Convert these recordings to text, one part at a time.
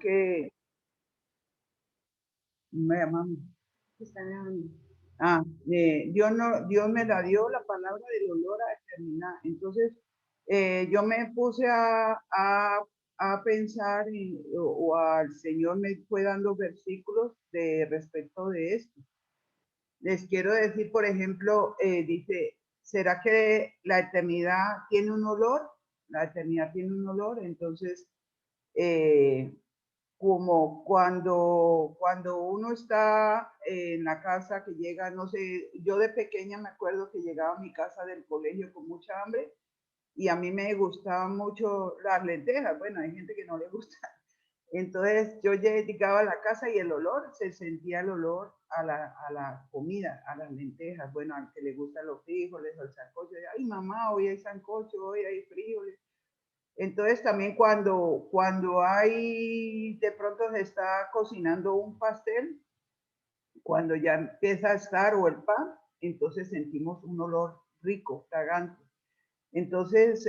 que me llaman. Ah, Dios me la dio la palabra del olor a eternidad. Entonces, yo me puse a pensar o al Señor me fue dando versículos de respecto de esto. Les quiero decir, por ejemplo, dice, ¿será que la eternidad tiene un olor? La eternidad tiene un olor, entonces, eh, como cuando uno está en la casa que llega, no sé, yo de pequeña me acuerdo que llegaba a mi casa del colegio con mucha hambre y a mí me gustaban mucho las lentejas. Bueno, hay gente que no le gusta. Entonces yo llegaba a la casa y el olor, se sentía el olor a la comida, a las lentejas. Bueno, al que le gustan los frijoles o el sancocho, ay mamá, hoy hay sancocho, hoy hay frijoles. Entonces también cuando hay, de pronto se está cocinando un pastel, cuando ya empieza a estar o el pan, entonces sentimos un olor rico, fragante. Entonces,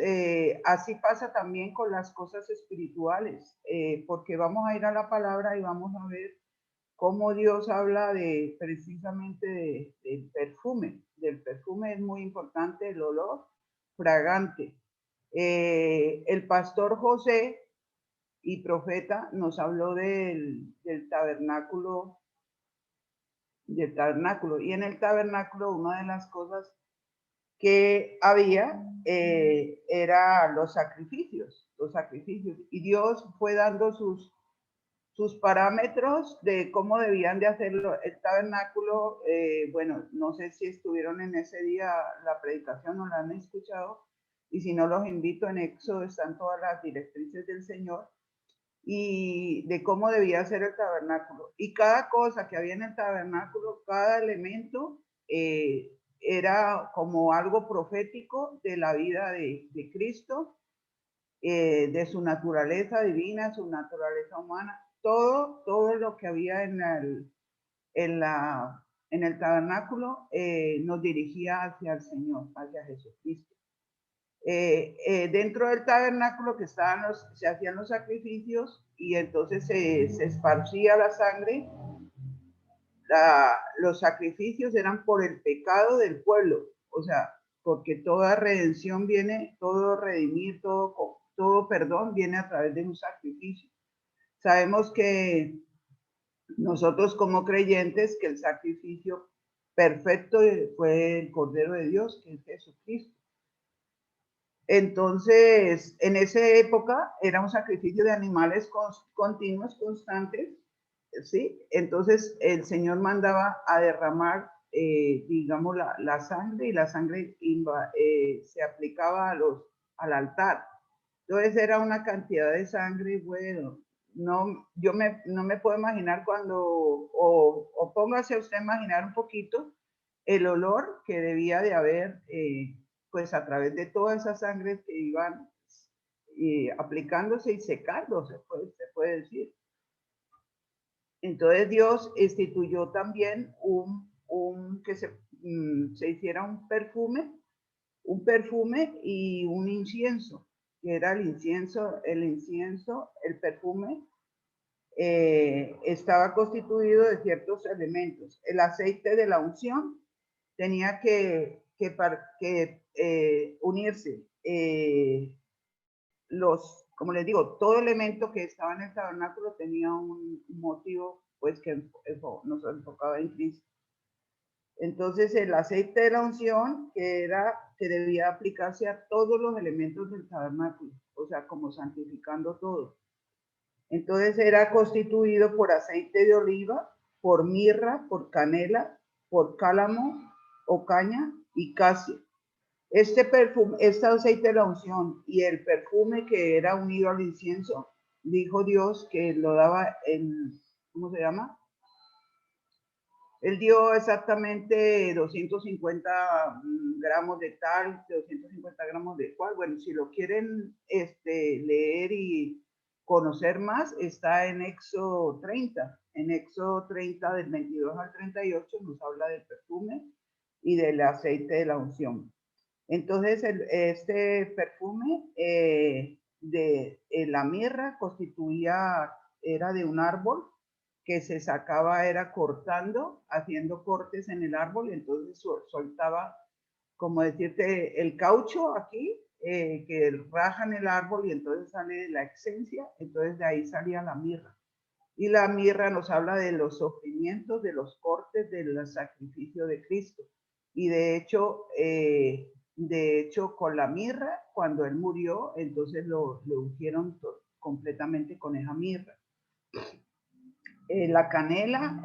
así pasa también con las cosas espirituales, porque vamos a ir a la palabra y vamos a ver cómo Dios habla de precisamente del perfume. Del perfume es muy importante el olor fragante. El pastor José y profeta nos habló del tabernáculo. Y en el tabernáculo una de las cosas que había era los sacrificios. Y Dios fue dando sus parámetros de cómo debían de hacerlo el tabernáculo. Bueno, no sé si estuvieron en ese día la predicación o la han escuchado, y si no los invito, en Éxodo están todas las directrices del Señor y de cómo debía ser el tabernáculo. Y cada cosa que había en el tabernáculo, cada elemento, era como algo profético de la vida de Cristo, de su naturaleza divina, su naturaleza humana, todo lo que había en, la, en el tabernáculo nos dirigía hacia el Señor, hacia Jesucristo. Dentro del tabernáculo que se hacían los sacrificios y entonces se esparcía la sangre. Los sacrificios eran por el pecado del pueblo, o sea, porque toda redención viene, todo redimir, todo perdón viene a través de un sacrificio. Sabemos que nosotros como creyentes, que el sacrificio perfecto fue el Cordero de Dios, que es Jesucristo. Entonces, en esa época era un sacrificio de animales continuos, constantes, ¿sí? Entonces, el Señor mandaba a derramar, digamos, la sangre, y la sangre se aplicaba al altar. Entonces, era una cantidad de sangre, bueno, no me puedo imaginar o póngase usted a imaginar un poquito el olor que debía de haber, pues a través de toda esa sangre que iban aplicándose y secándose, se puede decir. Entonces Dios instituyó también que se hiciera un perfume y un incienso, que era el incienso, el perfume estaba constituido de ciertos elementos. El aceite de la unción tenía que unirse como les digo, todo elemento que estaba en el tabernáculo tenía un motivo, pues que nos enfocaba en Cristo. Entonces el aceite de la unción, que debía aplicarse a todos los elementos del tabernáculo, o sea, como santificando todo. Entonces era constituido por aceite de oliva, por mirra, por canela, por cálamo o caña y casia. Este aceite de la unción y el perfume que era unido al incienso, dijo Dios que lo daba en, ¿cómo se llama? Él dio exactamente 250 gramos de tal, 250 gramos de cual. Bueno, si lo quieren leer y conocer más, está en Éxodo 30. En Éxodo 30, del 22 al 38, nos habla del perfume y del aceite de la unción. Entonces, este perfume de la mirra constituía era de un árbol que se sacaba, era cortando, haciendo cortes en el árbol, y entonces soltaba, como decirte, el caucho aquí, que rajan el árbol y entonces sale la esencia, entonces de ahí salía la mirra. Y la mirra nos habla de los sufrimientos, de los cortes, del sacrificio de Cristo. Y de hecho, con la mirra, cuando él murió, entonces lo ungieron completamente con esa mirra. La canela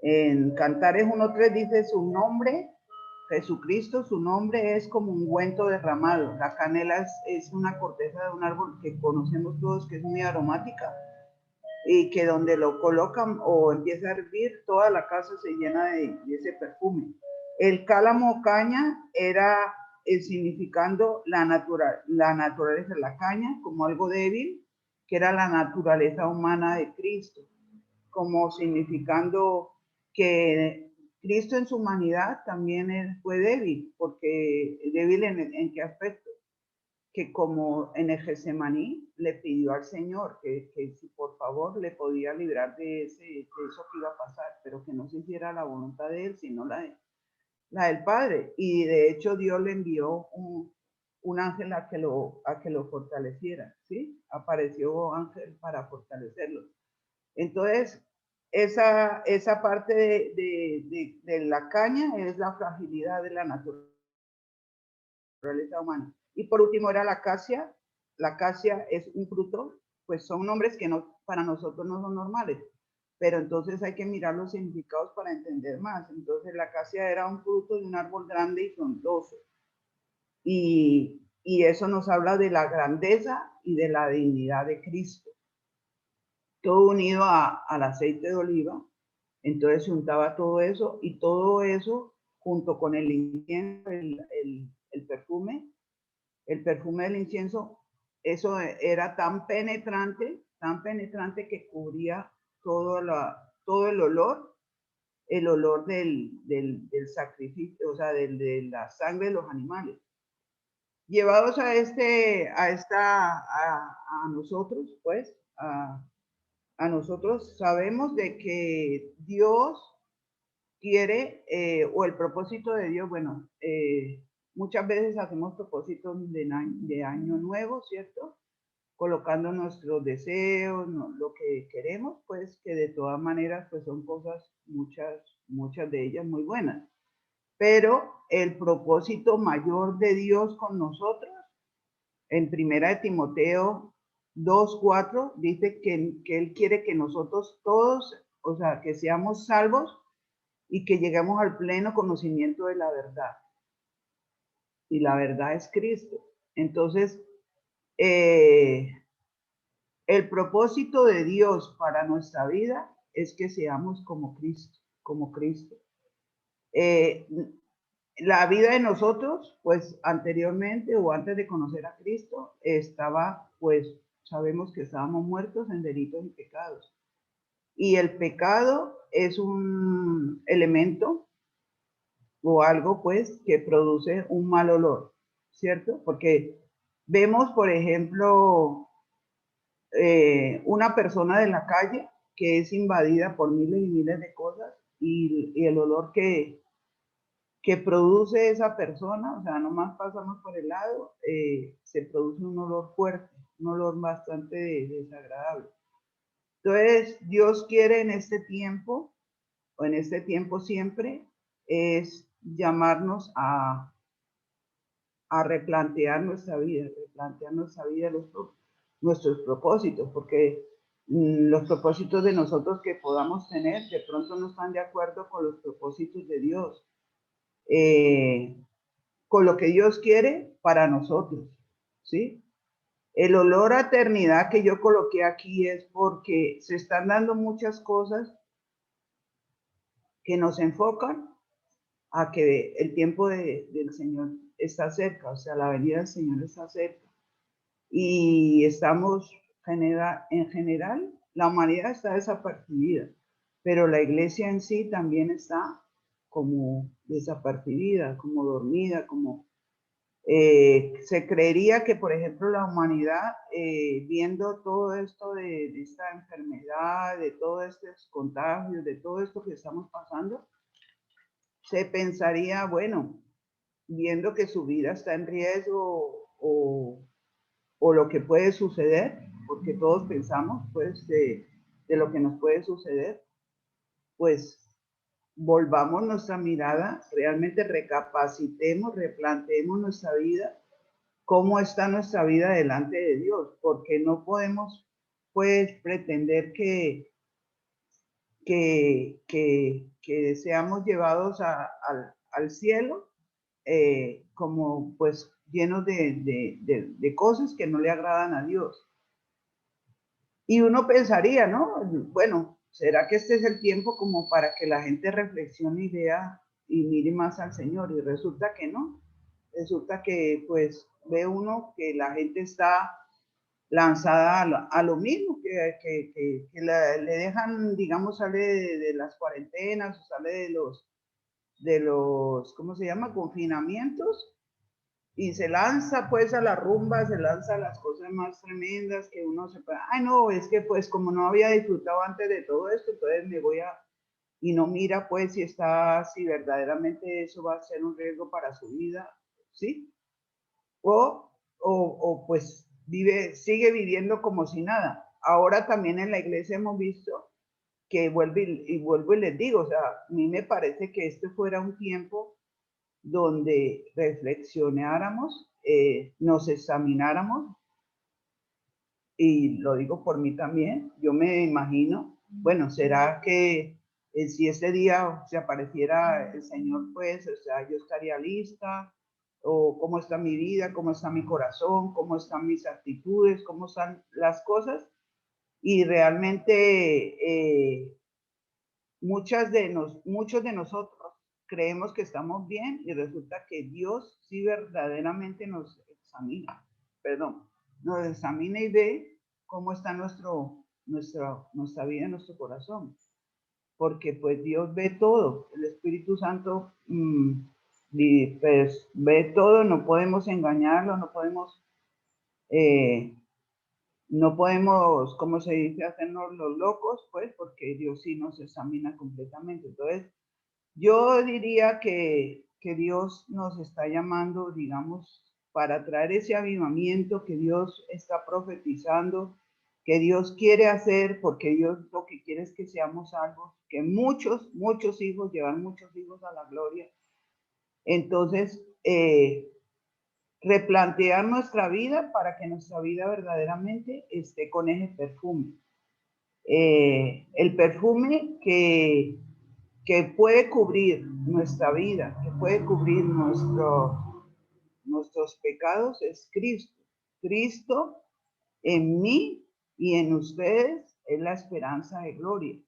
en Cantares 1:3 dice su nombre, Jesucristo, su nombre es como un ungüento derramado. La canela es una corteza de un árbol que conocemos todos, que es muy aromática, y que donde lo colocan o empieza a hervir, toda la casa se llena de ese perfume. El cálamo caña era significando la naturaleza de la caña como algo débil, que era la naturaleza humana de Cristo, como significando que Cristo en su humanidad también fue débil, porque débil en qué aspecto, que como en el Getsemaní le pidió al Señor que si por favor le podía librar de eso que iba a pasar, pero que no se hiciera la voluntad de él, sino la del Padre. Y de hecho Dios le envió un ángel a que lo fortaleciera, ¿sí? Apareció ángel para fortalecerlo. Entonces, esa parte de la caña es la fragilidad de la naturaleza humana. Y por último era la acacia. La acacia es un fruto, pues son nombres que para nosotros no son normales, pero entonces hay que mirar los significados para entender más. Entonces la acacia era un fruto de un árbol grande y frondoso. Y eso nos habla de la grandeza y de la dignidad de Cristo. Todo unido al aceite de oliva. Entonces se untaba todo eso, y todo eso junto con el incienso, el perfume del incienso, eso era tan penetrante que cubría todo el olor del sacrificio, o sea, de la sangre de los animales. Llevados a nosotros, pues, a nosotros sabemos de que Dios quiere, o el propósito de Dios, bueno, muchas veces hacemos propósitos de año nuevo, ¿cierto? Colocando nuestros deseos, lo que queremos, pues que de todas maneras pues son cosas, muchas de ellas muy buenas. Pero el propósito mayor de Dios con nosotros, en 1 Timoteo 2:4, dice que Él quiere que nosotros todos, o sea, que seamos salvos y que lleguemos al pleno conocimiento de la verdad. Y la verdad es Cristo. Entonces, el propósito de Dios para nuestra vida es que seamos como Cristo, como Cristo. La vida de nosotros, pues anteriormente o antes de conocer a Cristo, pues sabemos que estábamos muertos en delitos y pecados. Y el pecado es un elemento o algo, pues, que produce un mal olor, ¿cierto? Porque vemos, por ejemplo, una persona de la calle que es invadida por miles y miles de cosas, y el olor que produce esa persona, o sea, nomás pasamos por el lado, se produce un olor fuerte, un olor bastante desagradable. Entonces, Dios quiere en este tiempo, o en este tiempo siempre, es llamarnos a replantear nuestra vida, nuestros propósitos, porque los propósitos de nosotros que podamos tener de pronto no están de acuerdo con los propósitos de Dios, con lo que Dios quiere para nosotros, ¿sí? El olor a eternidad que yo coloqué aquí es porque se están dando muchas cosas que nos enfocan a que el tiempo del Señor está cerca, o sea, la venida del Señor está cerca. Y estamos, en general, la humanidad está desapercibida, pero la iglesia en sí también está como desapercibida, como dormida, como Se creería que, por ejemplo, la humanidad, viendo todo esto de esta enfermedad, de todos estos contagios, de todo esto que estamos pasando, se pensaría, bueno, viendo que su vida está en riesgo o lo que puede suceder, porque todos pensamos, pues, de lo que nos puede suceder, pues volvamos nuestra mirada, realmente recapacitemos, replanteemos nuestra vida, cómo está nuestra vida delante de Dios, porque no podemos, pues, pretender que seamos llevados al cielo como, pues, llenos de cosas que no le agradan a Dios. Y uno pensaría, ¿no? Bueno, ¿será que este es el tiempo como para que la gente reflexione y vea y mire más al Señor? Y resulta que no. Resulta que, pues, ve uno que la gente está lanzada a lo mismo, que le dejan, digamos, sale de las cuarentenas, o sale de los, ¿cómo se llama? Confinamientos, y se lanza pues a la rumba, se lanza a las cosas más tremendas que uno se puede, ay no, es que pues como no había disfrutado antes de todo esto, entonces me voy a, y no mira pues si verdaderamente eso va a ser un riesgo para su vida, ¿sí? O pues sigue viviendo como si nada. Ahora también en la iglesia hemos visto que vuelvo y les digo, o sea, a mí me parece que este fuera un tiempo donde reflexionáramos, nos examináramos, y lo digo por mí también, yo me imagino, bueno, ¿será que si este día se apareciera el Señor, pues, o sea, yo estaría lista? ¿O cómo está mi vida? ¿Cómo está mi corazón? ¿Cómo están mis actitudes? ¿Cómo están las cosas? Y realmente muchos de nosotros creemos que estamos bien y resulta que Dios sí verdaderamente nos examina, nos examina y ve cómo está nuestra vida, nuestro corazón. Porque pues Dios ve todo, el Espíritu Santo pues, ve todo, no podemos engañarlo, no podemos, como se dice, hacernos los locos, pues, porque Dios sí nos examina completamente. Entonces, yo diría que Dios nos está llamando, digamos, para traer ese avivamiento que Dios está profetizando, que Dios quiere hacer, porque Dios lo que quiere es que seamos salvos, que muchos hijos, llevan muchos hijos a la gloria. Entonces, replantear nuestra vida para que nuestra vida verdaderamente esté con ese perfume. El perfume que puede cubrir nuestra vida, que puede cubrir nuestros pecados, es Cristo. Cristo en mí y en ustedes es la esperanza de gloria.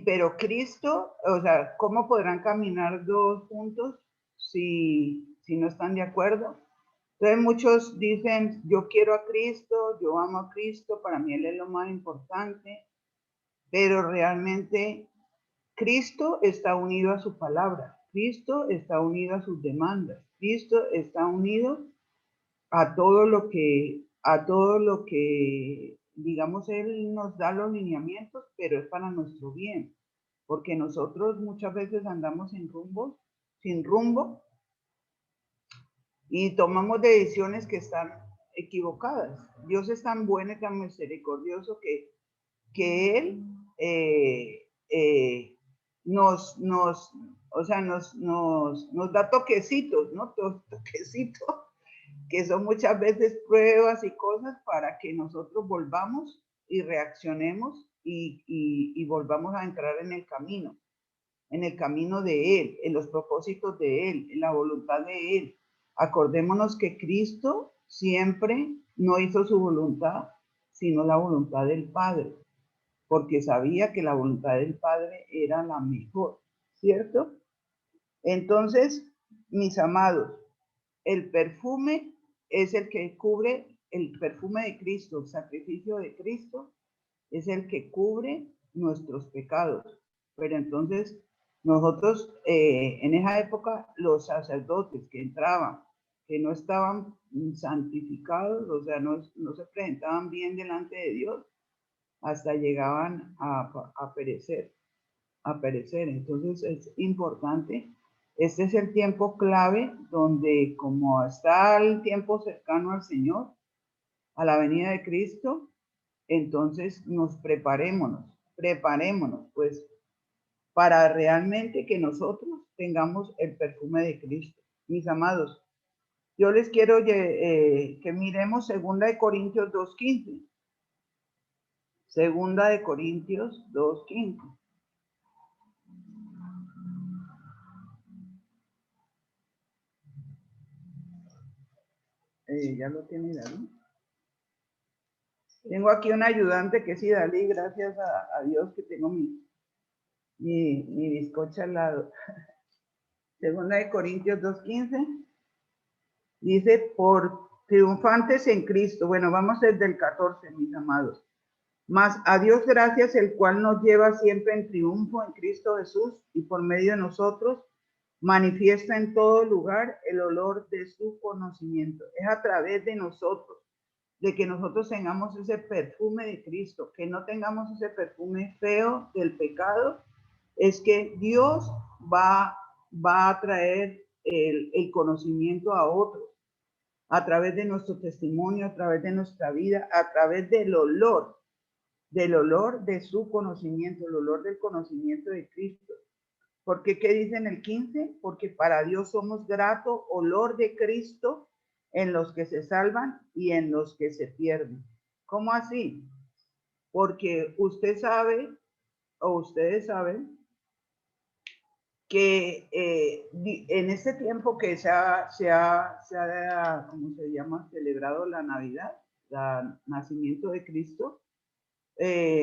Pero Cristo, o sea, ¿cómo podrán caminar dos juntos si no están de acuerdo? Entonces muchos dicen, yo quiero a Cristo, yo amo a Cristo, para mí Él es lo más importante, pero realmente Cristo está unido a su palabra, Cristo está unido a sus demandas, Cristo está unido a todo lo que, digamos, Él nos da los lineamientos, pero es para nuestro bien, porque nosotros muchas veces andamos sin rumbo, y tomamos decisiones que están equivocadas. Dios es tan bueno y tan misericordioso que Él o sea, nos da toquecitos, ¿no? Toquecitos, que son muchas veces pruebas y cosas para que nosotros volvamos y reaccionemos y volvamos a entrar en el camino de Él, en los propósitos de Él, en la voluntad de Él. Acordémonos que Cristo siempre no hizo su voluntad, sino la voluntad del Padre, porque sabía que la voluntad del Padre era la mejor, ¿cierto? Entonces, mis amados, el perfume es el que cubre, el perfume de Cristo, el sacrificio de Cristo, es el que cubre nuestros pecados. Pero entonces, nosotros, en esa época, los sacerdotes que entraban que no estaban santificados, o sea, no se presentaban bien delante de Dios, hasta llegaban a perecer. Entonces es importante. Este es el tiempo clave donde, como está el tiempo cercano al Señor, a la venida de Cristo, entonces nos preparémonos, pues, para realmente que nosotros tengamos el perfume de Cristo. Mis amados, yo les quiero que miremos 2 Corintios 2:15. 2 Corintios 2:15. Ya lo tiene Dalí. Tengo aquí un ayudante que sí, Dalí, gracias a Dios que tengo mi bizcocha al lado. 2 Corintios 2:15 dice, por triunfantes en Cristo. Bueno, vamos desde el 14, mis amados. Mas a Dios gracias, el cual nos lleva siempre en triunfo en Cristo Jesús, y por medio de nosotros manifiesta en todo lugar el olor de su conocimiento. Es a través de nosotros, de que nosotros tengamos ese perfume de Cristo, que no tengamos ese perfume feo del pecado, es que Dios va a traer el conocimiento a otros, a través de nuestro testimonio, a través de nuestra vida, a través del olor de su conocimiento, el olor del conocimiento de Cristo. Porque, ¿qué dice en el 15? Porque para Dios somos grato olor de Cristo en los que se salvan y en los que se pierden. ¿Cómo así? Porque usted sabe, o ustedes saben, que en este tiempo que se ha, ¿cómo se llama?, celebrado la Navidad, el nacimiento de Cristo.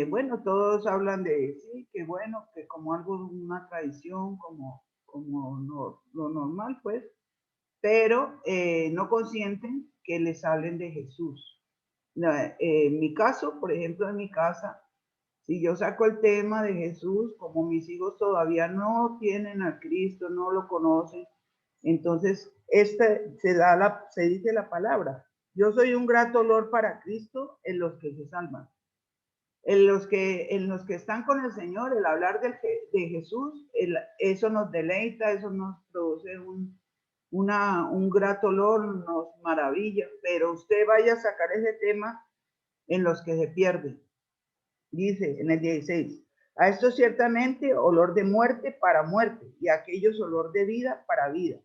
Bueno, todos hablan de, sí, que bueno, que como algo, una tradición, como lo normal, pues, pero no consienten que les hablen de Jesús. En mi caso, por ejemplo, en mi casa, si yo saco el tema de Jesús, como mis hijos todavía no tienen a Cristo, no lo conocen, entonces se dice la palabra. Yo soy un grato olor para Cristo en los que se salvan. En los que están con el Señor, el hablar de Jesús, eso nos deleita, eso nos produce un grato olor, nos maravilla, pero usted vaya a sacar ese tema en los que se pierden. Dice en el 16, a esto ciertamente olor de muerte para muerte, y a aquellos olor de vida para vida,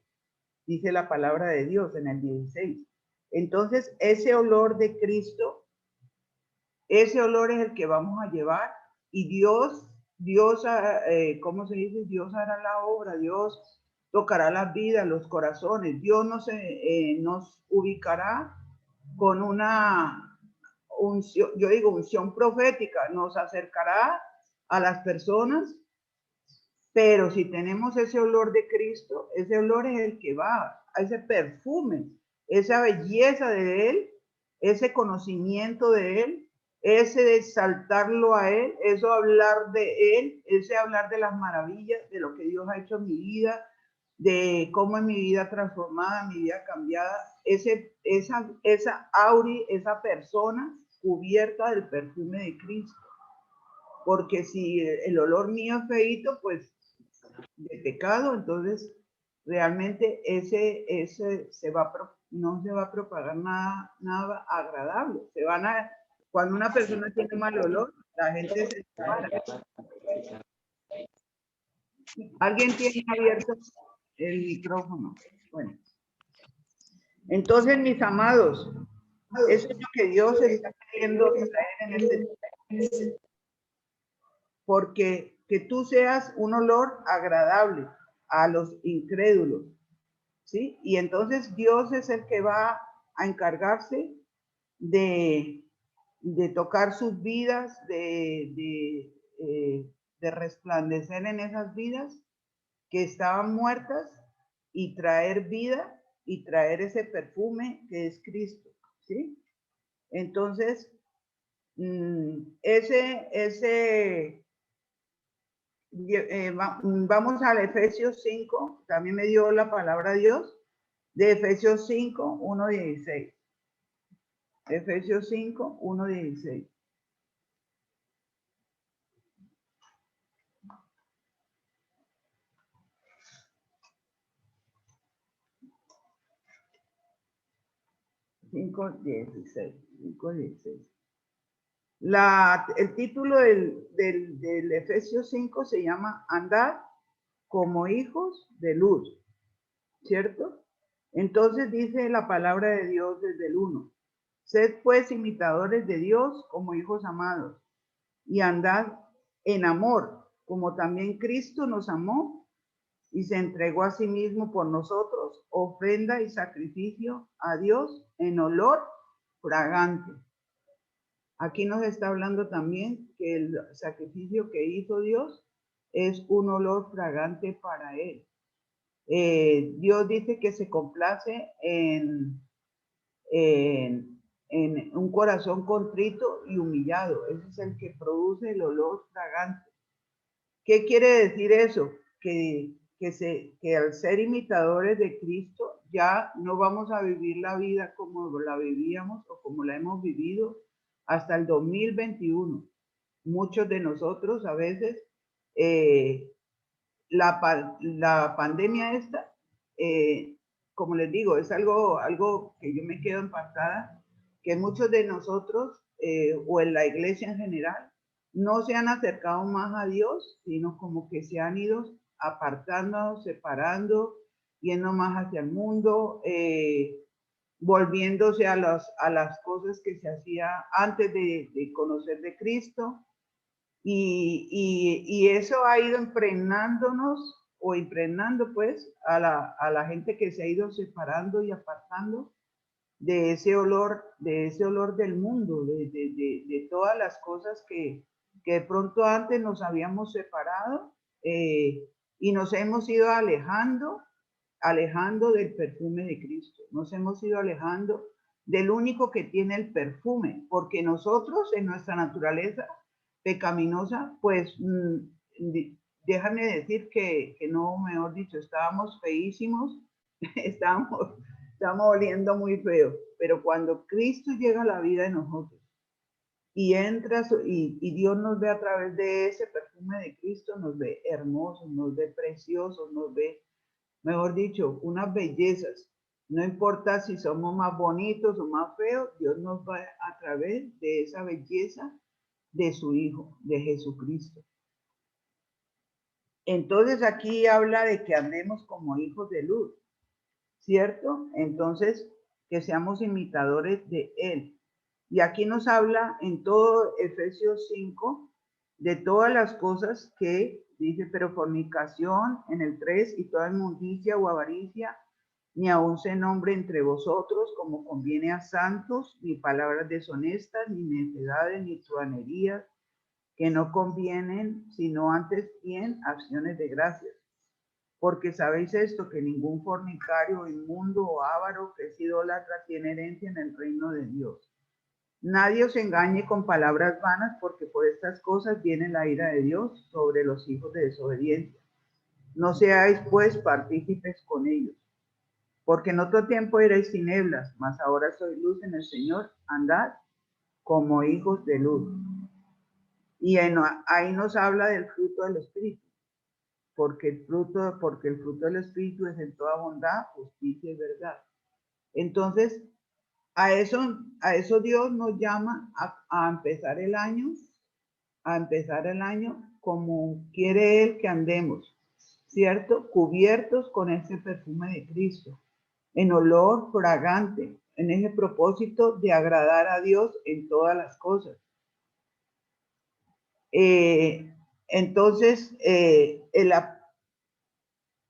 dice la palabra de Dios en el 16. Entonces, ese olor de Cristo, ese olor es el que vamos a llevar, y Dios, ¿cómo se dice? Dios hará la obra, Dios tocará las vidas, los corazones, Dios nos ubicará con unción profética, nos acercará a las personas, pero si tenemos ese olor de Cristo, ese olor es el que va, a ese perfume, esa belleza de Él, ese conocimiento de Él, ese exaltarlo a Él, eso hablar de Él, ese hablar de las maravillas, de lo que Dios ha hecho en mi vida, de cómo es mi vida transformada, mi vida cambiada, esa auri, esa persona cubierta del perfume de Cristo. Porque si el olor mío es feíto, pues de pecado, entonces realmente no se va a propagar nada agradable. Cuando una persona tiene mal olor, la gente se separa. ¿Alguien tiene abierto el micrófono? Bueno. Entonces, mis amados, eso es lo que Dios está queriendo traer en este, porque que tú seas un olor agradable a los incrédulos, ¿sí? Y entonces Dios es el que va a encargarse de tocar sus vidas, de resplandecer en esas vidas que estaban muertas y traer vida y traer ese perfume que es Cristo, ¿sí? Entonces, vamos al Efesios 5, también me dio la palabra Dios, De Efesios 5, 1, 16. Efesios 5, 1, 16. Cinco, 16. 5, 16. El título del Efesios 5 se llama Andad como hijos de luz, ¿cierto? Entonces dice la palabra de Dios desde el 1. Sed pues imitadores de Dios como hijos amados y andad en amor, como también Cristo nos amó y se entregó a sí mismo por nosotros, ofrenda y sacrificio a Dios en olor fragante. Aquí nos está hablando también que el sacrificio que hizo Dios es un olor fragante para Él. Dios dice que se complace en un corazón contrito y humillado. Ese es el que produce el olor fragante. ¿Qué quiere decir eso? Que al ser imitadores de Cristo ya no vamos a vivir la vida como la vivíamos o como la hemos vivido hasta el 2021. Muchos de nosotros a veces, la pandemia esta, como les digo, es algo que yo me quedo impactada, que muchos de nosotros, o en la iglesia en general, no se han acercado más a Dios, sino como que se han ido apartando, separando, yendo más hacia el mundo, volviéndose a las cosas que se hacía antes de conocer de Cristo. Y eso ha ido impregnándonos o impregnando pues a la gente que se ha ido separando y apartando de ese olor del mundo, de todas las cosas que de pronto antes nos habíamos separado, y nos hemos ido alejando del perfume de Cristo. Nos hemos ido alejando del único que tiene el perfume, porque nosotros en nuestra naturaleza pecaminosa, pues déjame decir que no, mejor dicho, estábamos feísimos, estábamos oliendo muy feo, pero cuando Cristo llega a la vida de nosotros y entra y Dios nos ve a través de ese perfume de Cristo, nos ve hermosos, nos ve preciosos, nos ve, mejor dicho, unas bellezas. No importa si somos más bonitos o más feos, Dios nos va a través de esa belleza de su Hijo, de Jesucristo. Entonces aquí habla de que andemos como hijos de luz, ¿cierto? Entonces, que seamos imitadores de Él. Y aquí nos habla en todo Efesios 5 de todas las cosas que dice, pero fornicación en el 3 y toda inmundicia o avaricia, ni aun se nombre entre vosotros como conviene a santos, ni palabras deshonestas, ni necedades, ni truanerías, que no convienen, sino antes bien acciones de gracias. Porque sabéis esto, que ningún fornicario, inmundo o avaro que es idólatra tiene herencia en el reino de Dios. Nadie os engañe con palabras vanas, porque por estas cosas viene la ira de Dios sobre los hijos de desobediencia. No seáis pues partícipes con ellos. Porque en otro tiempo erais tinieblas, mas ahora sois luz en el Señor. Andad como hijos de luz. Y ahí nos habla del fruto del Espíritu. Porque el fruto del Espíritu es en toda bondad, justicia y verdad. Entonces, a eso Dios nos llama a empezar el año como quiere Él que andemos, ¿cierto? Cubiertos con ese perfume de Cristo, en olor fragante, en ese propósito de agradar a Dios en todas las cosas. Entonces,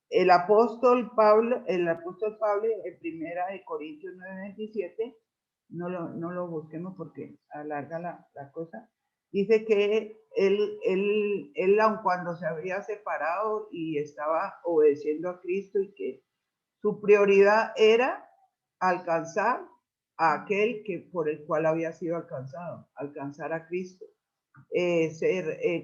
el apóstol Pablo, en 1 Corintios 9:27, no lo busquemos porque alarga la cosa, dice que él aun cuando se había separado y estaba obedeciendo a Cristo, y que su prioridad era alcanzar a aquel que por el cual había sido alcanzado, alcanzar a Cristo.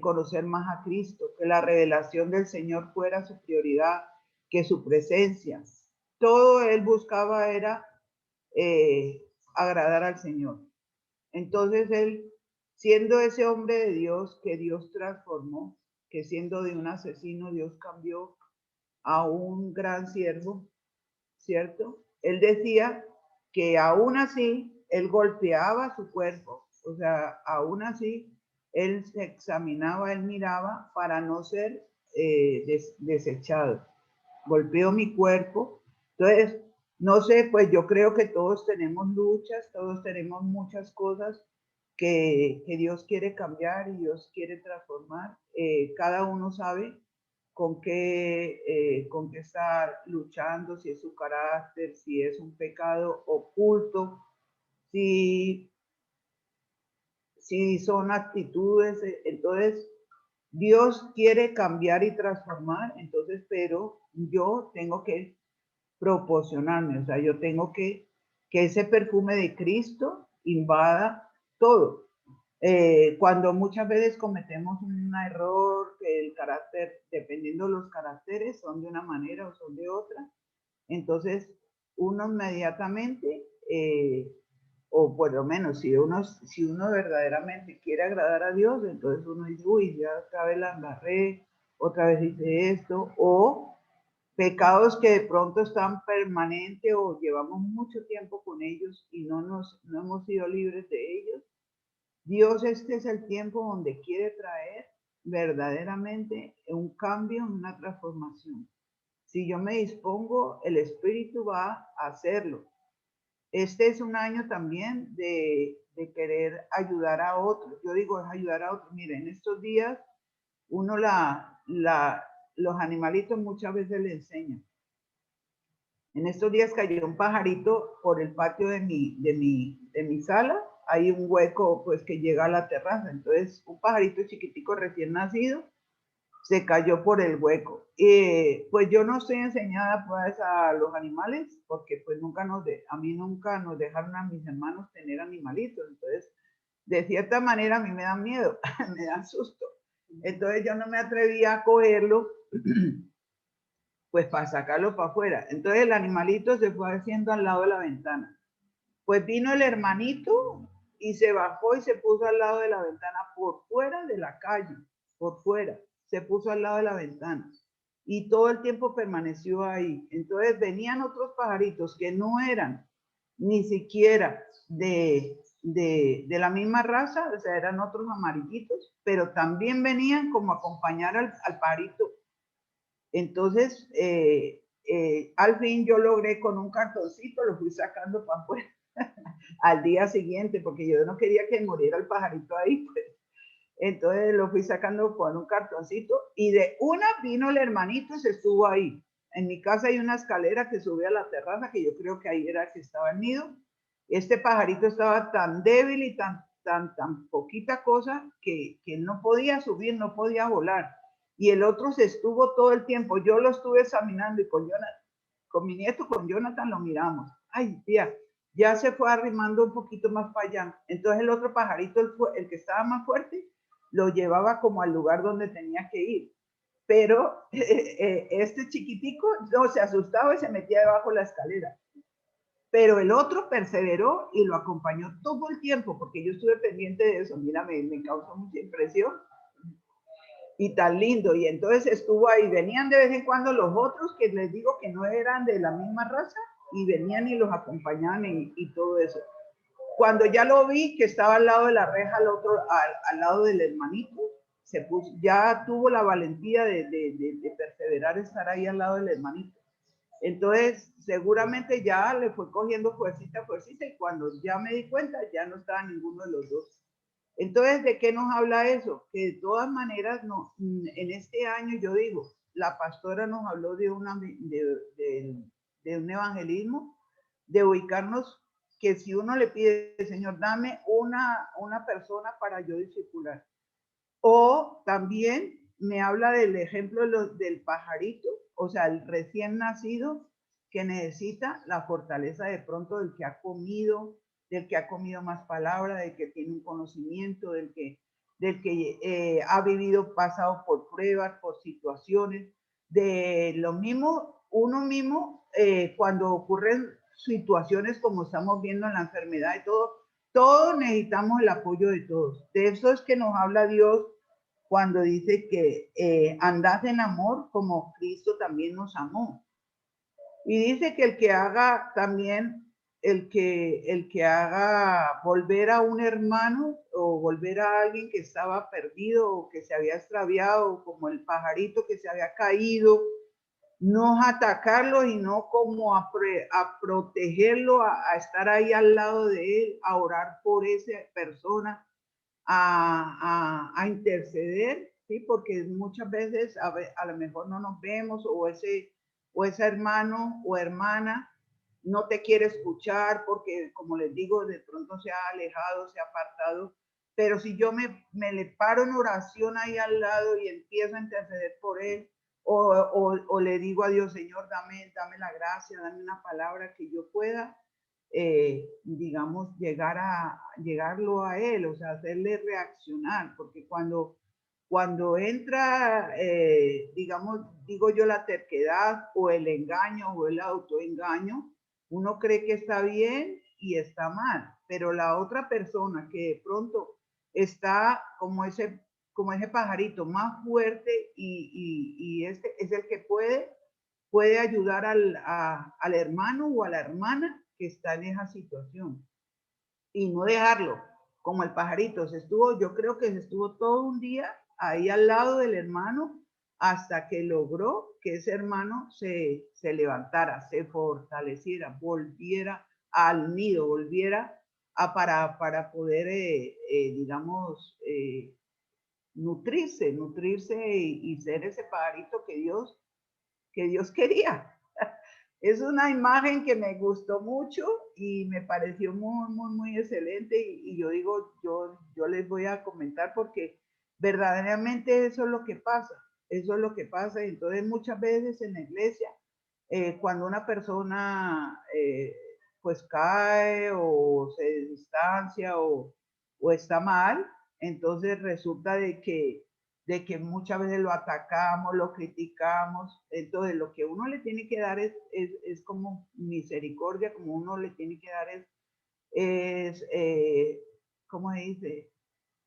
Conocer más a Cristo, que la revelación del Señor fuera su prioridad, que su presencia, todo él buscaba era agradar al Señor. Entonces él, siendo ese hombre de Dios que Dios transformó, que siendo de un asesino Dios cambió a un gran siervo, ¿cierto? Él decía que aún así él golpeaba su cuerpo, o sea, aún así él se examinaba, él miraba para no ser desechado. Golpeó mi cuerpo. Entonces, no sé, pues yo creo que todos tenemos luchas, todos tenemos muchas cosas que Dios quiere cambiar y Dios quiere transformar. Cada uno sabe con qué está luchando, si es su carácter, si es un pecado oculto, si, si son actitudes. Entonces, Dios quiere cambiar y transformar, entonces, pero yo tengo que proporcionarme, o sea, yo tengo que ese perfume de Cristo invada todo. Cuando muchas veces cometemos un error, que el carácter, dependiendo de los caracteres, son de una manera o son de otra, entonces uno inmediatamente, o por lo menos si uno verdaderamente quiere agradar a Dios, entonces uno dice, uy, ya otra vez la embarré, otra vez hice esto, o pecados que de pronto están permanentes o llevamos mucho tiempo con ellos y no hemos sido libres de ellos. Dios, este es el tiempo donde quiere traer verdaderamente un cambio, una transformación. Si yo me dispongo, el Espíritu va a hacerlo. Este es un año también de querer ayudar a otros. Yo digo, es ayudar a otros. Miren, en estos días uno los animalitos muchas veces le enseñan. En estos días cayó un pajarito por el patio de mi sala. Hay un hueco pues que llega a la terraza. Entonces un pajarito chiquitico recién nacido se cayó por el hueco. Pues yo no estoy enseñada pues a los animales porque pues a mí nunca nos dejaron a mis hermanos tener animalitos. Entonces, de cierta manera a mí me da miedo, me da susto. Entonces yo no me atrevía a cogerlo pues para sacarlo para afuera. Entonces el animalito se fue haciendo al lado de la ventana. Pues vino el hermanito y se bajó y se puso al lado de la ventana, por fuera de la calle, por fuera, se puso al lado de la ventana. Y todo el tiempo permaneció ahí. Entonces venían otros pajaritos que no eran ni siquiera de la misma raza, o sea, eran otros amarillitos, pero también venían como a acompañar al pajarito. Entonces, al fin yo logré con un cartoncito, lo fui sacando para afuera al día siguiente, porque yo no quería que muriera el pajarito ahí, pues. Entonces lo fui sacando con un cartoncito y de una vino el hermanito y se estuvo ahí. En mi casa hay una escalera que sube a la terraza, que yo creo que ahí era que estaba el nido. Este pajarito estaba tan débil y tan poquita cosa que no podía subir, no podía volar. Y el otro se estuvo todo el tiempo. Yo lo estuve examinando y con mi nieto, con Jonathan, lo miramos. Ay, tía, ya se fue arrimando un poquito más para allá. Entonces el otro pajarito, el que estaba más fuerte, lo llevaba como al lugar donde tenía que ir. Pero este chiquitico no se asustaba y se metía debajo de la escalera. Pero el otro perseveró y lo acompañó todo el tiempo, porque yo estuve pendiente de eso. Mira, me causó mucha impresión. Y tan lindo. Y entonces estuvo ahí. Venían de vez en cuando los otros, que les digo que no eran de la misma raza, y venían y los acompañaban y todo eso. Cuando ya lo vi, que estaba al lado de la reja, al lado del hermanito, ya tuvo la valentía de perseverar, estar ahí al lado del hermanito. Entonces, seguramente ya le fue cogiendo fuercita, y cuando ya me di cuenta, ya no estaba ninguno de los dos. Entonces, ¿de qué nos habla eso? Que de todas maneras, no, en este año yo digo, la pastora nos habló de un evangelismo, de ubicarnos, que si uno le pide, Señor, dame una persona para yo discipular. O también me habla del ejemplo del pajarito, o sea, el recién nacido que necesita la fortaleza de pronto del que ha comido más palabra, del que tiene un conocimiento, del que ha vivido, pasado por pruebas, por situaciones, de lo mismo, uno mismo, cuando ocurren situaciones como estamos viendo en la enfermedad y todo, todos necesitamos el apoyo de todos. De eso es que nos habla Dios cuando dice que andad en amor como Cristo también nos amó. Y dice que el que haga también, el que haga volver a un hermano o volver a alguien que estaba perdido o que se había extraviado, como el pajarito que se había caído, no atacarlo y no como a protegerlo, a estar ahí al lado de él, a orar por esa persona, a interceder, ¿sí? Porque muchas veces a lo mejor no nos vemos o ese hermano o hermana no te quiere escuchar porque, como les digo, de pronto se ha alejado, se ha apartado. Pero si yo me le paro en oración ahí al lado y empiezo a interceder por él, o le digo a Dios, Señor, dame la gracia, dame una palabra que yo pueda, digamos, llegarlo a él, o sea, hacerle reaccionar, porque cuando entra, digamos, digo yo, la terquedad o el engaño o el autoengaño, uno cree que está bien y está mal, pero la otra persona que de pronto está como ese pajarito más fuerte y este es el que puede ayudar al hermano o a la hermana que está en esa situación y no dejarlo como el pajarito. Yo creo que se estuvo todo un día ahí al lado del hermano hasta que logró que ese hermano se levantara, se fortaleciera, volviera al nido, volviera para poder, digamos, nutrirse y ser ese pajarito que Dios quería. Es una imagen que me gustó mucho y me pareció muy excelente y yo digo, yo les voy a comentar porque verdaderamente eso es lo que pasa, eso es lo que pasa. Entonces muchas veces en la iglesia, cuando una persona pues cae o se distancia o está mal, entonces resulta de que muchas veces lo atacamos, lo criticamos. Entonces, lo que uno le tiene que dar es como misericordia, como uno le tiene que dar ¿cómo se dice?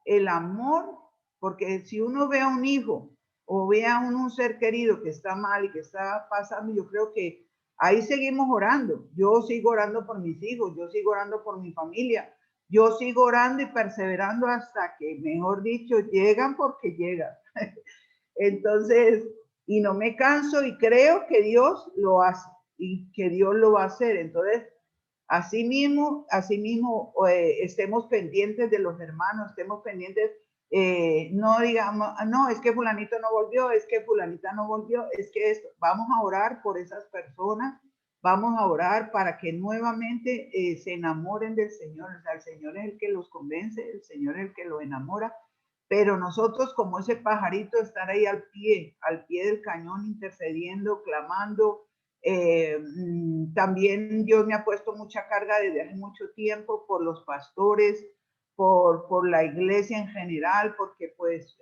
El amor, porque si uno ve a un hijo o ve a un ser querido que está mal y que está pasando, yo creo que ahí seguimos orando. Yo sigo orando por mis hijos, yo sigo orando por mi familia, yo sigo orando y perseverando hasta que, mejor dicho, llegan porque llegan. Entonces, y no me canso y creo que Dios lo hace y que Dios lo va a hacer. Entonces, asimismo, estemos pendientes de los hermanos, estemos pendientes, no digamos, no, es que fulanito no volvió, es que fulanita no volvió, es que esto, vamos a orar por esas personas, vamos a orar para que nuevamente se enamoren del Señor. O sea, el Señor es el que los convence, el Señor es el que los enamora, pero nosotros como ese pajarito estar ahí al pie del cañón, intercediendo, clamando. También Dios me ha puesto mucha carga desde hace mucho tiempo por los pastores, por la iglesia en general, porque pues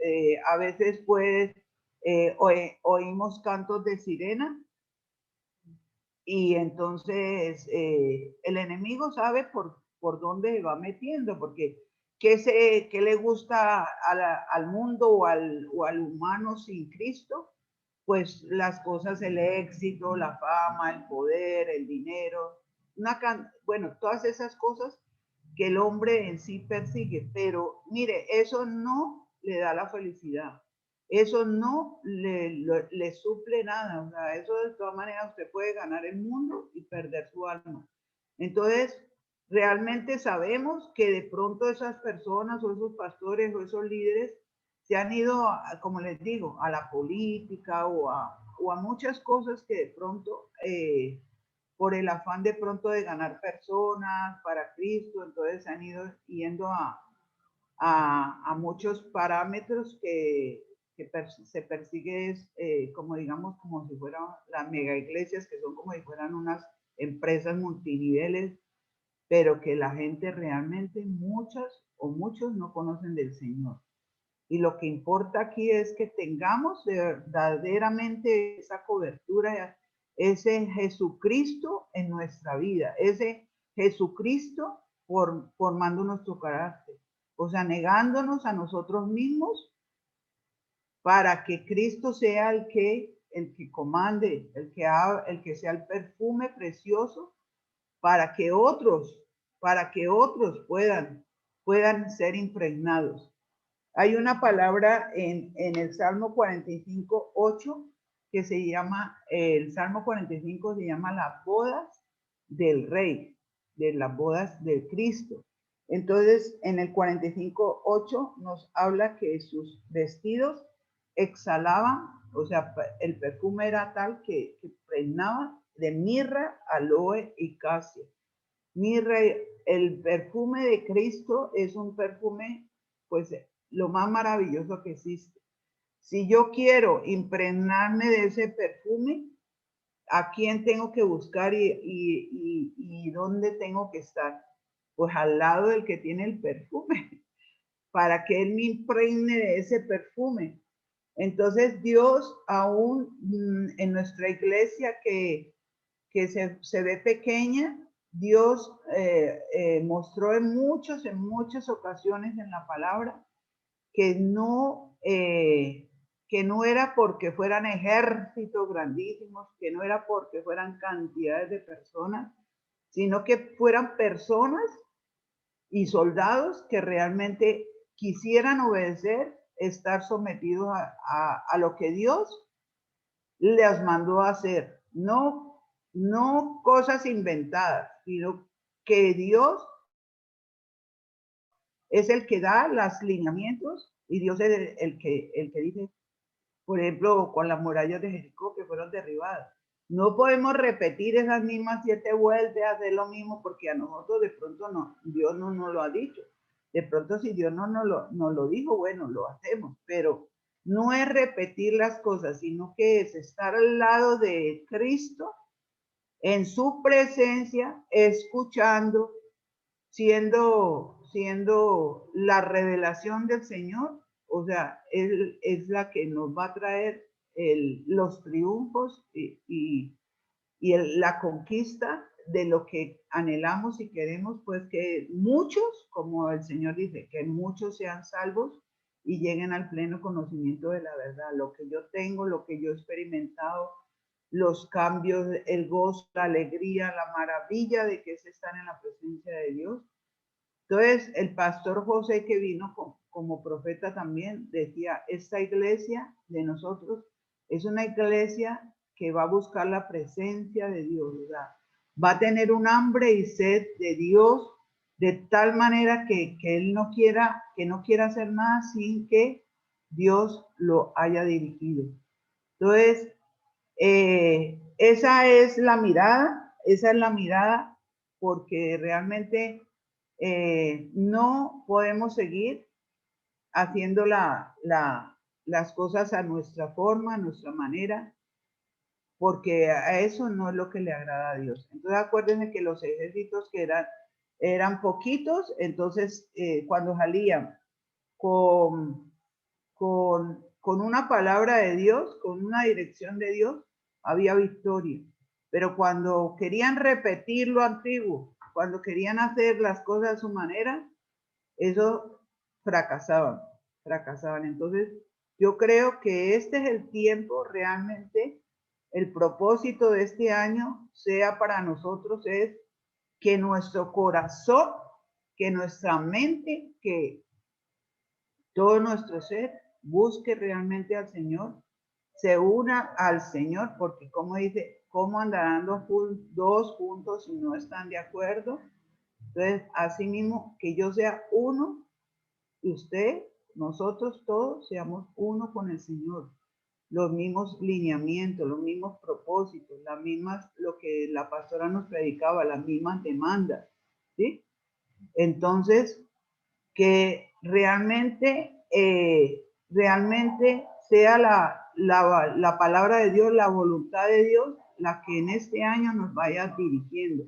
a veces pues oímos cantos de sirena y entonces el enemigo sabe por dónde va metiendo, porque ¿qué le gusta al mundo o al humano sin Cristo? Pues las cosas, el éxito, la fama, el poder, el dinero, bueno, todas esas cosas que el hombre en sí persigue, pero mire, eso no le da la felicidad, eso no le suple nada, o sea, eso de todas maneras usted puede ganar el mundo y perder su alma. Entonces, realmente sabemos que de pronto esas personas o esos pastores o esos líderes se han ido, como les digo, a la política o a muchas cosas que de pronto, por el afán de pronto de ganar personas para Cristo, entonces se han ido yendo a muchos parámetros que se persigue, como digamos, como si fueran las mega iglesias, que son como si fueran unas empresas multiniveles, pero que la gente realmente, muchas o muchos no conocen del Señor. Y lo que importa aquí es que tengamos verdaderamente esa cobertura, ese Jesucristo en nuestra vida, ese Jesucristo formando nuestro carácter, o sea, negándonos a nosotros mismos para que Cristo sea el que comande, el que sea el perfume precioso para que otros puedan ser impregnados. Hay una palabra en el Salmo 45:8 que se llama, el Salmo 45 se llama las bodas del Rey, de las bodas de Cristo. Entonces, en el 45:8 nos habla que sus vestidos exhalaban, o sea, el perfume era tal que impregnaba de mirra, aloe y casia. Mirra, el perfume de Cristo es un perfume, pues, lo más maravilloso que existe. Si yo quiero impregnarme de ese perfume, ¿a quién tengo que buscar y dónde tengo que estar? Pues al lado del que tiene el perfume, para que él me impregne de ese perfume. Entonces Dios aún en nuestra iglesia que se ve pequeña, Dios mostró en muchas ocasiones en la palabra que no era porque fueran ejércitos grandísimos, que no era porque fueran cantidades de personas, sino que fueran personas y soldados que realmente quisieran obedecer, estar sometidos a lo que Dios les mandó a hacer. No cosas inventadas, sino que Dios es el que da los lineamientos y Dios es el que dice, por ejemplo, con las murallas de Jericó que fueron derribadas. No podemos repetir esas mismas 7 vueltas, hacer lo mismo, porque a nosotros de pronto no, Dios no nos lo ha dicho. De pronto si Dios no nos lo dijo, bueno, lo hacemos, pero no es repetir las cosas, sino que es estar al lado de Cristo, en su presencia, escuchando, siendo la revelación del Señor, o sea, Él es la que nos va a traer los triunfos y la conquista de lo que anhelamos y queremos, pues que muchos, como el Señor dice, que muchos sean salvos y lleguen al pleno conocimiento de la verdad, lo que yo tengo, lo que yo he experimentado, los cambios, el gozo, la alegría, la maravilla de que es estar en la presencia de Dios. Entonces, el pastor José, que vino como profeta también, decía, esta iglesia de nosotros es una iglesia que va a buscar la presencia de Dios, ¿verdad? Va a tener un hambre y sed de Dios, de tal manera que él no quiera hacer nada sin que Dios lo haya dirigido. Entonces, esa es la mirada, porque realmente no podemos seguir haciendo las cosas a nuestra forma, a nuestra manera, porque a eso no es lo que le agrada a Dios. Entonces acuérdense que los ejércitos que eran poquitos, entonces cuando salían con una palabra de Dios, con una dirección de Dios, había victoria. Pero cuando querían repetir lo antiguo, cuando querían hacer las cosas a su manera, eso fracasaban. Entonces, yo creo que este es el tiempo realmente, el propósito de este año sea para nosotros es que nuestro corazón, que nuestra mente, que todo nuestro ser busque realmente al Señor, se una al Señor, porque como dice, ¿cómo andarán dos juntos si no están de acuerdo? Entonces, así mismo, que yo sea uno, y usted, nosotros todos seamos uno con el Señor. Los mismos lineamientos, los mismos propósitos, las mismas, lo que la pastora nos predicaba, las mismas demandas, ¿sí? Entonces, que realmente sea la palabra de Dios, la voluntad de Dios, la que en este año nos vaya dirigiendo,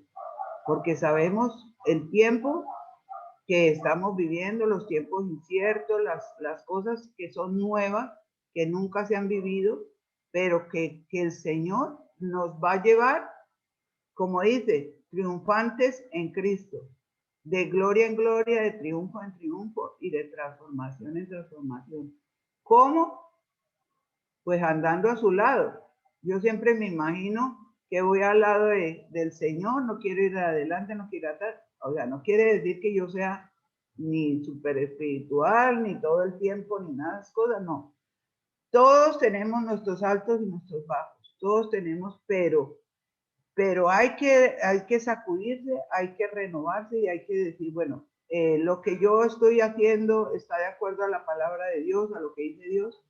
porque sabemos el tiempo que estamos viviendo, los tiempos inciertos, las cosas que son nuevas, que nunca se han vivido, pero que el Señor nos va a llevar, como dice, triunfantes en Cristo, de gloria en gloria, de triunfo en triunfo y de transformación en transformación. ¿Cómo? Pues andando a su lado. Yo siempre me imagino que voy al lado del Señor, no quiero ir adelante, no quiero ir atrás. O sea, no quiere decir que yo sea ni súper espiritual, ni todo el tiempo, ni nada de esas cosas, no. Todos tenemos nuestros altos y nuestros bajos, todos tenemos, pero hay que sacudirse, hay que renovarse y hay que decir, bueno, lo que yo estoy haciendo está de acuerdo a la palabra de Dios, a lo que dice Dios.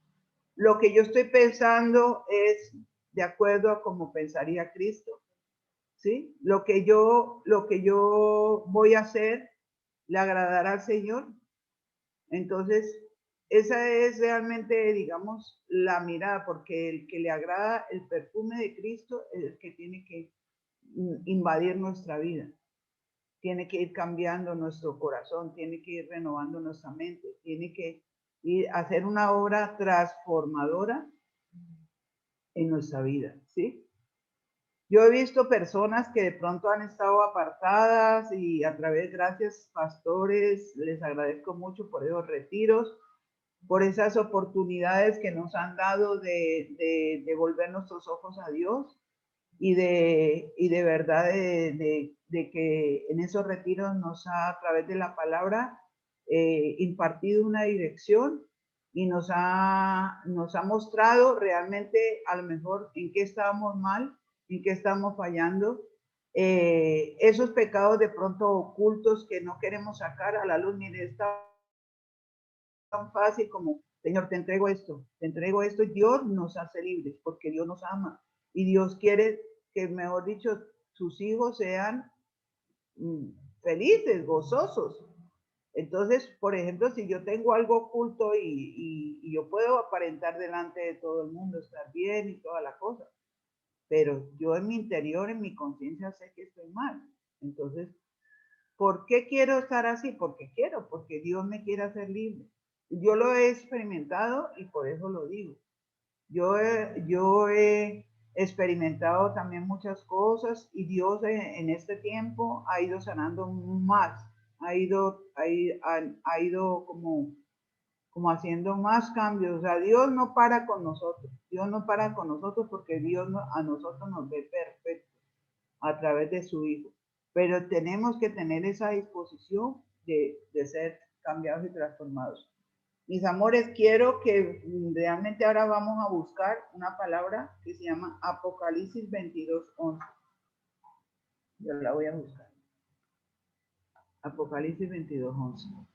Lo que yo estoy pensando es de acuerdo a cómo pensaría Cristo, ¿sí? Lo que yo voy a hacer le agradará al Señor. Entonces, esa es realmente, digamos, la mirada, porque el que le agrada el perfume de Cristo es el que tiene que invadir nuestra vida, tiene que ir cambiando nuestro corazón, tiene que ir renovando nuestra mente, tiene que ir a hacer una obra transformadora en nuestra vida, ¿sí? Yo he visto personas que de pronto han estado apartadas y a través, gracias pastores, les agradezco mucho por esos retiros, por esas oportunidades que nos han dado de volver nuestros ojos a Dios y de verdad de que en esos retiros nos ha, a través de la palabra, impartido una dirección y nos ha mostrado realmente a lo mejor en qué estábamos mal, en qué estamos fallando, esos pecados de pronto ocultos que no queremos sacar a la luz. Mire, está tan fácil como, Señor, te entrego esto, y Dios nos hace libres porque Dios nos ama y Dios quiere que, mejor dicho, sus hijos sean felices, gozosos. Entonces, por ejemplo, si yo tengo algo oculto y yo puedo aparentar delante de todo el mundo estar bien y toda la cosa, pero yo en mi interior, en mi conciencia sé que estoy mal. Entonces, ¿por qué quiero estar así? Porque quiero, porque Dios me quiere hacer libre. Yo lo he experimentado y por eso lo digo. Yo he experimentado también muchas cosas y Dios en este tiempo ha ido sanando más, ha ido como haciendo más cambios. O sea, Dios no para con nosotros, Dios no para con nosotros porque Dios a nosotros nos ve perfecto a través de su Hijo. Pero tenemos que tener esa disposición de ser cambiados y transformados. Mis amores, quiero que realmente ahora vamos a buscar una palabra que se llama Apocalipsis 22:11. Yo la voy a buscar. Apocalipsis 22:11.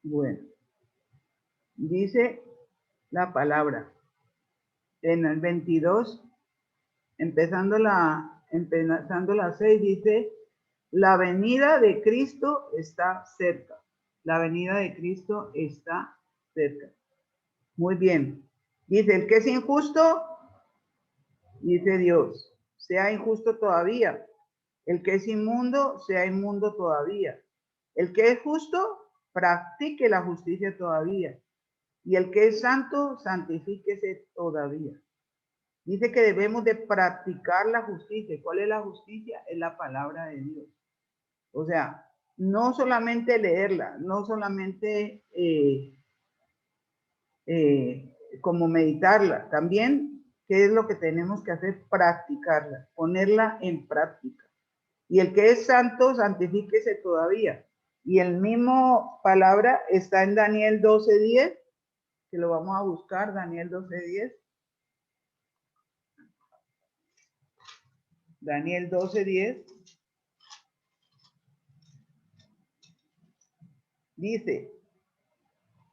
Bueno, dice la palabra en el 22, empezando la 6, dice, la venida de Cristo está cerca. La venida de Cristo está cerca. Muy bien. Dice, el que es injusto, dice Dios, sea injusto todavía. El que es inmundo, sea inmundo todavía. El que es justo, practique la justicia todavía. Y el que es santo, santifíquese todavía. Dice que debemos de practicar la justicia. ¿Cuál es la justicia? Es la palabra de Dios. O sea, no solamente leerla, no solamente como meditarla, también, ¿qué es lo que tenemos que hacer? Practicarla, ponerla en práctica. Y el que es santo, santifíquese todavía. Y el mismo palabra está en Daniel 12:10, que lo vamos a buscar, Daniel 12:10. Daniel 12:10. Dice,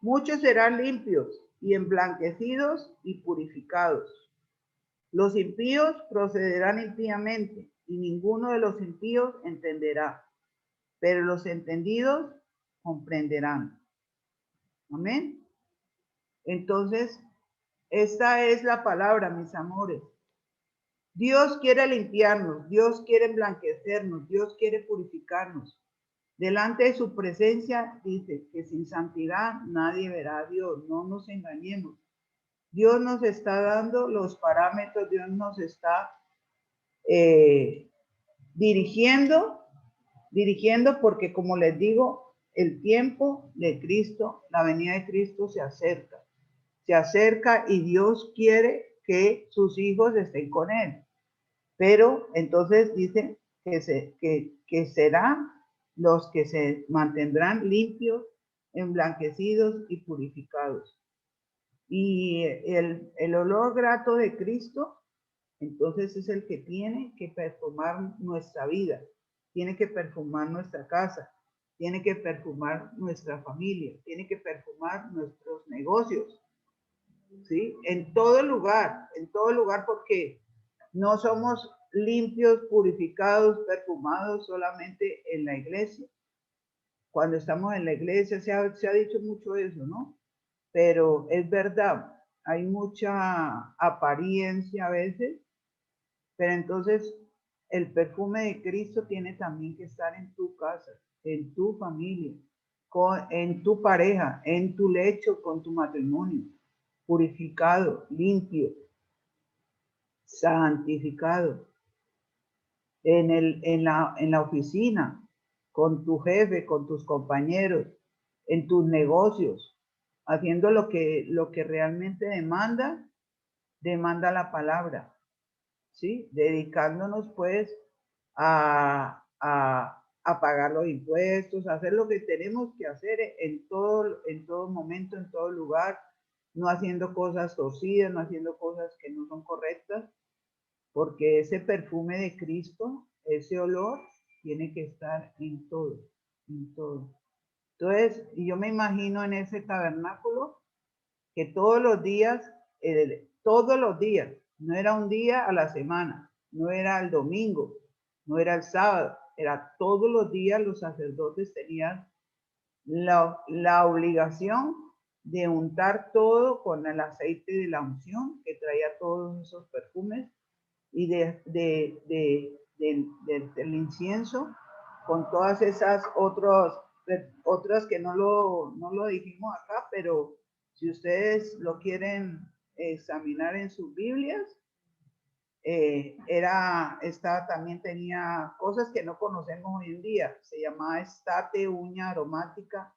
muchos serán limpios y emblanquecidos y purificados. Los impíos procederán impíamente y ninguno de los impíos entenderá. Pero los entendidos comprenderán. Amén. Entonces, esta es la palabra, mis amores. Dios quiere limpiarnos, Dios quiere emblanquecernos, Dios quiere purificarnos. Delante de su presencia dice que sin santidad nadie verá a Dios. No nos engañemos. Dios nos está dando los parámetros, Dios nos está dirigiendo porque, como les digo, el tiempo de Cristo, la venida de Cristo se acerca y Dios quiere que sus hijos estén con Él. Pero entonces dice que serán los que se mantendrán limpios, emblanquecidos y purificados. Y el olor grato de Cristo, entonces es el que tiene que perfumar nuestra vida, tiene que perfumar nuestra casa, tiene que perfumar nuestra familia, tiene que perfumar nuestros negocios, ¿sí? En todo lugar, porque no somos limpios, purificados, perfumados solamente en la iglesia. Cuando estamos en la iglesia se ha dicho mucho eso, ¿no? Pero es verdad, hay mucha apariencia a veces, pero entonces el perfume de Cristo tiene también que estar en tu casa, en tu familia, en tu pareja, en tu lecho, con tu matrimonio, purificado, limpio, santificado, en la oficina, con tu jefe, con tus compañeros, en tus negocios, haciendo lo que realmente demanda la palabra, ¿sí? Dedicándonos pues a pagar los impuestos, a hacer lo que tenemos que hacer en todo momento, en todo lugar, no haciendo cosas torcidas, no haciendo cosas que no son correctas, porque ese perfume de Cristo, ese olor, tiene que estar en todo, en todo. Entonces, yo me imagino en ese tabernáculo que todos los días, no era un día a la semana, no era el domingo, no era el sábado, era todos los días los sacerdotes tenían la obligación de untar todo con el aceite de la unción que traía todos esos perfumes y del incienso con todas esas otras que no lo dijimos acá, pero si ustedes lo quieren examinar en sus Biblias, también tenía cosas que no conocemos hoy en día. Se llamaba estate, uña aromática,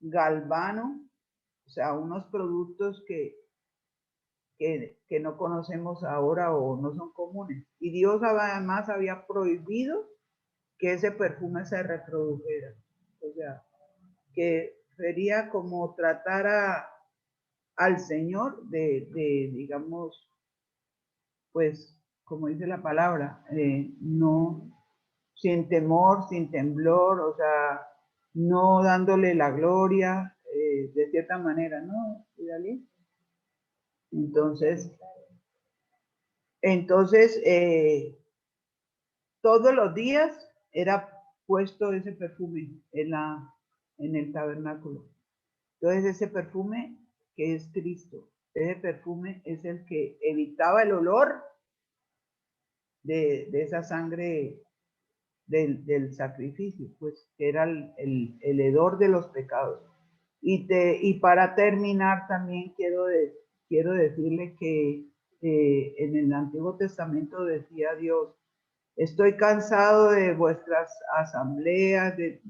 galvano, o sea, unos productos que no conocemos ahora o no son comunes. Y Dios además había prohibido que ese perfume se reprodujera. O sea, que sería como tratar al Señor digamos, pues, como dice la palabra, no, sin temor, sin temblor, o sea, no dándole la gloria, de cierta manera, ¿no, Idalí? Entonces, todos los días era puesto ese perfume en el tabernáculo. Entonces, ese perfume que es Cristo, ese perfume es el que evitaba el olor de esa sangre del sacrificio, pues que era el hedor de los pecados. Y para terminar, también quiero decirle que en el Antiguo Testamento decía Dios: estoy cansado de vuestras asambleas, de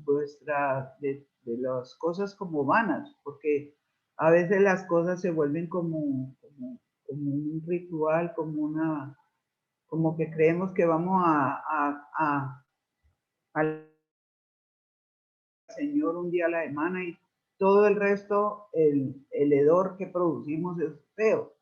las cosas como vanas, porque a veces las cosas se vuelven como un ritual, como que creemos que vamos al Señor un día a la semana y todo el resto, el hedor que producimos es feo,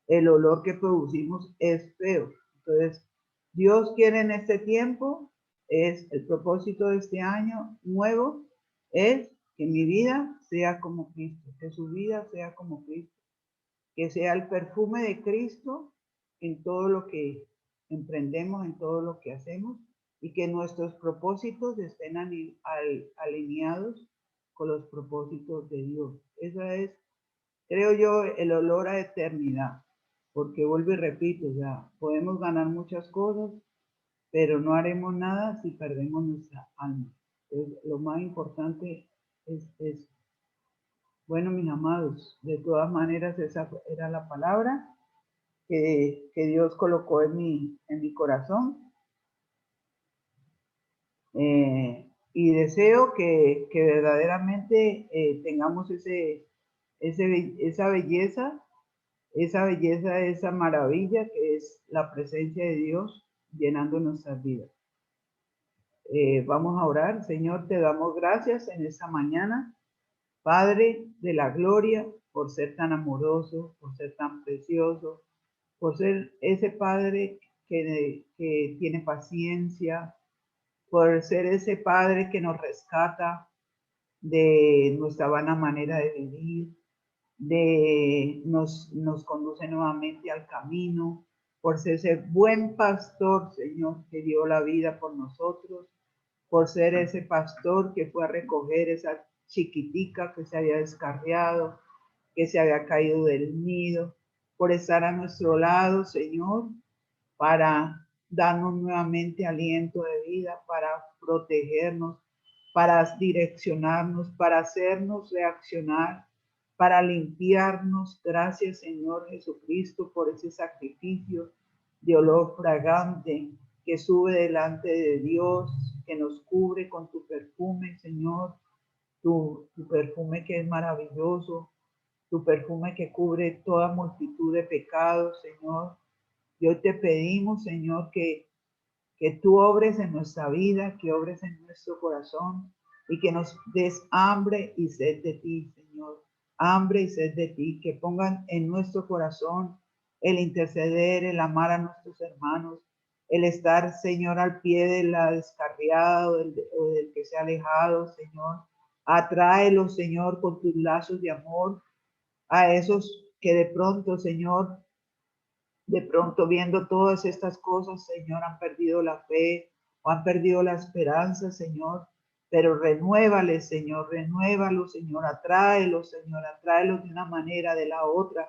el olor que producimos es feo. Entonces, Dios quiere en este tiempo, es el propósito de este año nuevo, es que mi vida sea como Cristo, que su vida sea como Cristo, que sea el perfume de Cristo en todo lo que emprendemos, en todo lo que hacemos, y que nuestros propósitos estén alineados con los propósitos de Dios. Esa es, creo yo, el olor a eternidad. Porque vuelvo y repito, ya podemos ganar muchas cosas, pero no haremos nada si perdemos nuestra alma. Entonces, lo más importante es eso. Bueno, mis amados, de todas maneras esa era la palabra que Dios colocó en mi corazón. Y deseo que verdaderamente tengamos esa belleza, esa maravilla que es la presencia de Dios llenando nuestras vidas. Vamos a orar. Señor, te damos gracias en esta mañana, Padre de la gloria, por ser tan amoroso, por ser tan precioso, por ser ese Padre que tiene paciencia, por ser ese Padre que nos rescata de nuestra vana manera de vivir, nos conduce nuevamente al camino, por ser ese buen pastor, Señor, que dio la vida por nosotros, por ser ese pastor que fue a recoger esa chiquitica que se había descarriado, que se había caído del nido, por estar a nuestro lado, Señor, para darnos nuevamente aliento de vida, para protegernos, para direccionarnos, para hacernos reaccionar, para limpiarnos. Gracias, Señor Jesucristo, por ese sacrificio de olor fragante que sube delante de Dios, que nos cubre con tu perfume, Señor, tu perfume que es maravilloso, tu perfume que cubre toda multitud de pecados, Señor. Y hoy te pedimos, Señor, que tú obres en nuestra vida, que obres en nuestro corazón y que nos des hambre y sed de ti, Señor. Hambre y sed de ti, que pongan en nuestro corazón el interceder, el amar a nuestros hermanos, el estar, Señor, al pie de la descarriada o del que se ha alejado, Señor. Atráelos, Señor, con tus lazos de amor a esos que de pronto, Señor, viendo todas estas cosas, Señor, han perdido la fe o han perdido la esperanza, Señor. Pero renuévales, Señor, renuévalos, Señor, atráelos, de una manera, de la otra.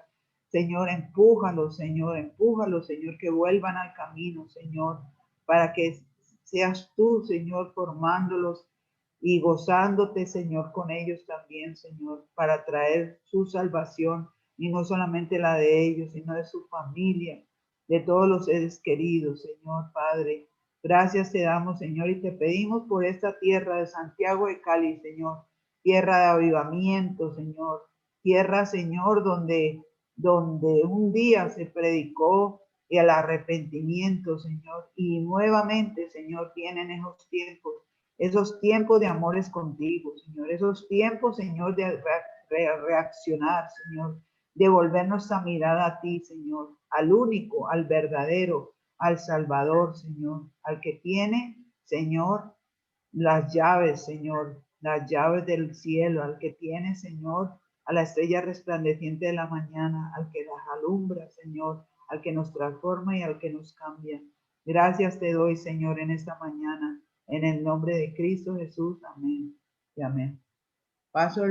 Señor, empújalos, Señor, que vuelvan al camino, Señor, para que seas tú, Señor, formándolos y gozándote, Señor, con ellos también, Señor, para traer su salvación y no solamente la de ellos, sino de su familia, de todos los seres queridos, Señor Padre. Gracias te damos, Señor, y te pedimos por esta tierra de Santiago de Cali, Señor, tierra de avivamiento, Señor, tierra, Señor, donde un día se predicó el arrepentimiento, Señor, y nuevamente, Señor, vienen esos tiempos de amores contigo, Señor, esos tiempos, Señor, de reaccionar, Señor, de volver nuestra mirada a ti, Señor, al único, al verdadero, al Salvador, Señor, al que tiene, Señor, las llaves, Señor, las llaves del cielo, al que tiene, Señor, a la estrella resplandeciente de la mañana, al que las alumbra, Señor, al que nos transforma y al que nos cambia. Gracias te doy, Señor, en esta mañana, en el nombre de Cristo Jesús. Amén y amén. Paso